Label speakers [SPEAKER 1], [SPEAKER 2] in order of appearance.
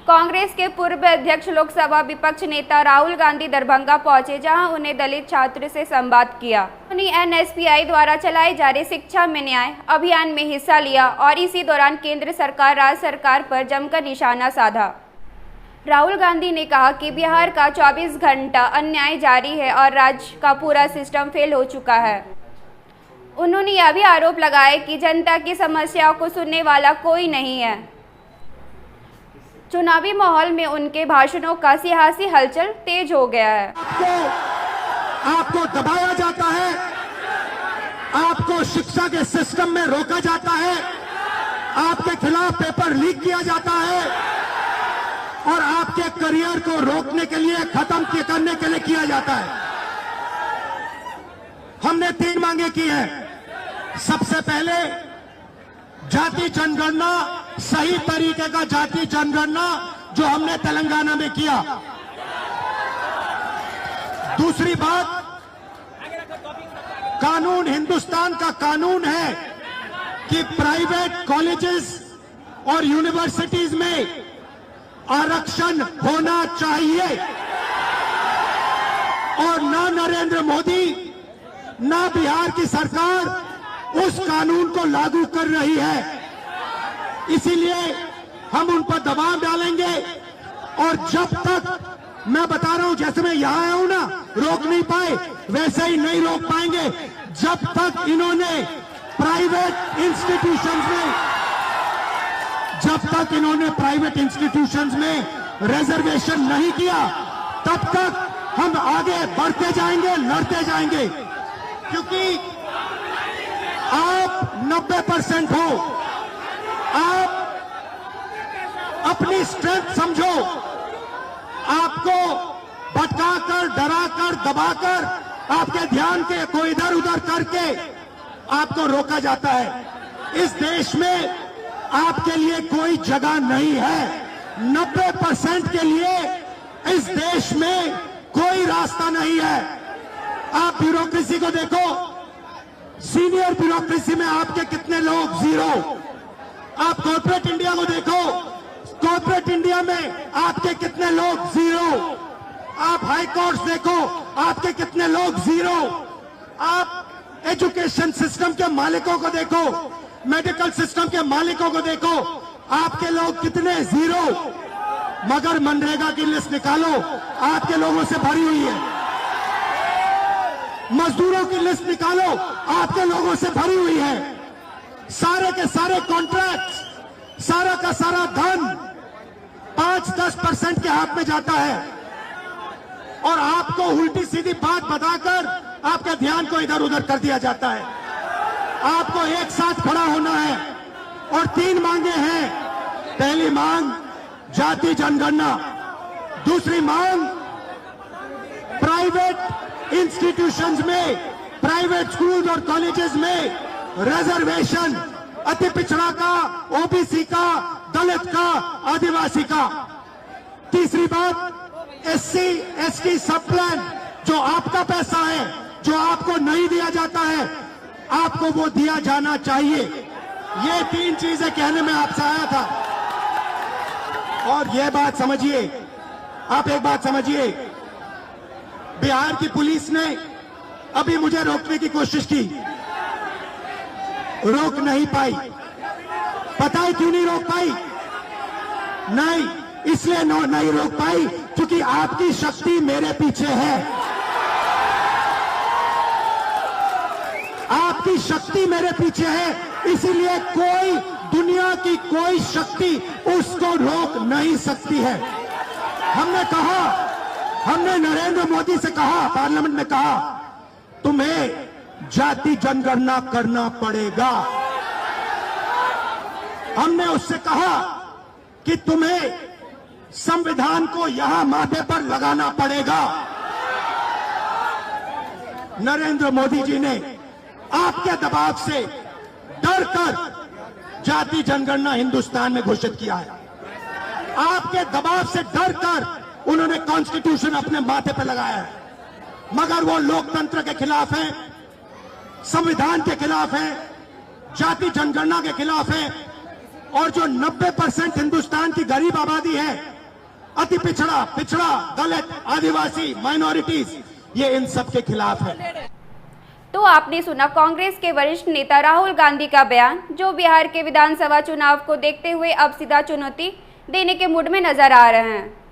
[SPEAKER 1] कांग्रेस के पूर्व अध्यक्ष लोकसभा विपक्ष नेता राहुल गांधी दरभंगा पहुंचे, जहां उन्हें दलित छात्र से संवाद किया। उन्होंने एनएसपीआई द्वारा चलाए जा रहे शिक्षा में न्याय अभियान में हिस्सा लिया और इसी दौरान केंद्र सरकार राज्य सरकार पर जमकर निशाना साधा। राहुल गांधी ने कहा कि बिहार का 24 घंटा अन्याय जारी है और राज्य का पूरा सिस्टम फेल हो चुका है। उन्होंने यह भी आरोप लगाया कि जनता की समस्याओं को सुनने वाला कोई नहीं है। चुनावी माहौल में उनके भाषणों का सियासी हलचल तेज हो गया है।
[SPEAKER 2] आपको दबाया जाता है, आपको शिक्षा के सिस्टम में रोका जाता है, आपके खिलाफ पेपर लीक किया जाता है और आपके करियर को रोकने के लिए, खत्म करने के लिए किया जाता है। हमने 3 मांगे की हैं। सबसे पहले जाति जनगणना, सही तरीके का जाति जनगणना जो हमने तेलंगाना में किया। दूसरी बात, कानून, हिंदुस्तान का कानून है कि प्राइवेट कॉलेजेस और यूनिवर्सिटीज में आरक्षण होना चाहिए और ना नरेंद्र मोदी ना बिहार की सरकार उस कानून को लागू कर रही है। इसीलिए हम उन पर दबाव डालेंगे और जब तक, मैं बता रहा हूं, जैसे मैं यहां आया हूं ना, रोक नहीं पाए वैसे ही नहीं रोक पाएंगे जब तक इन्होंने प्राइवेट इंस्टीट्यूशंस में रिजर्वेशन नहीं किया, तब तक हम आगे बढ़ते जाएंगे, लड़ते जाएंगे। क्योंकि आप 90% हो, आप अपनी स्ट्रेंथ समझो। आपको भटकाकर, डराकर, दबाकर, आपके ध्यान को इधर उधर करके आपको रोका जाता है। इस देश में आपके लिए कोई जगह नहीं है। 90% के लिए इस देश में कोई रास्ता नहीं है। आप ब्यूरोक्रेसी को देखो, सीनियर ब्यूरोक्रेसी में आपके कितने लोग, 0। आप कॉर्पोरेट इंडिया को देखो, कॉर्पोरेट इंडिया में आपके कितने लोग, 0। आप हाई कोर्ट देखो, आपके कितने लोग, 0। आप एजुकेशन सिस्टम के मालिकों को देखो, मेडिकल सिस्टम के मालिकों को देखो, आपके लोग कितने, 0। मगर मनरेगा की लिस्ट निकालो, आपके लोगों से भरी हुई है। मजदूरों की लिस्ट निकालो, आपके लोगों से भरी हुई है। सारे के सारे कॉन्ट्रैक्ट, सारा का सारा धन 5-10% के हाथ में जाता है और आपको उल्टी सीधी बात बताकर आपके ध्यान को इधर उधर कर दिया जाता है। आपको एक साथ खड़ा होना है और 3 मांगे हैं। पहली मांग जाति जनगणना, दूसरी मांग प्राइवेट इंस्टीट्यूशंस में, प्राइवेट स्कूल और कॉलेजेस में रिजर्वेशन, अति पिछड़ा का, ओबीसी का, दलित का, आदिवासी का। तीसरी बात, एससी एसटी सब प्लान, जो आपका पैसा है, जो आपको नहीं दिया जाता है, आपको वो दिया जाना चाहिए। ये 3 चीजें कहने में आपसे आया था। और ये बात समझिए, आप एक बात समझिए, बिहार की पुलिस ने अभी मुझे रोकने की कोशिश की, रोक नहीं पाई। पता है क्यों नहीं रोक पाई? नहीं, इसलिए नहीं रोक पाई क्योंकि आपकी शक्ति मेरे पीछे है। आपकी शक्ति मेरे पीछे है, इसीलिए कोई, दुनिया की कोई शक्ति उसको रोक नहीं सकती है। हमने कहा, हमने नरेंद्र मोदी से कहा, पार्लियामेंट में कहा, तुम्हें जाति जनगणना करना पड़ेगा। हमने उससे कहा कि तुम्हें संविधान को यहां माथे पर लगाना पड़ेगा। नरेंद्र मोदी जी ने आपके दबाव से डरकर जाति जनगणना हिंदुस्तान में घोषित किया है। आपके दबाव से डरकर उन्होंने कॉन्स्टिट्यूशन अपने माथे पर लगाया है। मगर वो लोकतंत्र के खिलाफ है, संविधान के खिलाफ है, जाति जनगणना के खिलाफ है। और जो 90% हिंदुस्तान की गरीब आबादी है अति पिछड़ा, दलित, आदिवासी, माइनॉरिटीज, ये इन सब के खिलाफ है।
[SPEAKER 1] तो आपने सुना कांग्रेस के वरिष्ठ नेता राहुल गांधी का बयान, जो बिहार के विधानसभा चुनाव को देखते हुए अब सीधा चुनौती देने के मूड में नजर आ रहे हैं।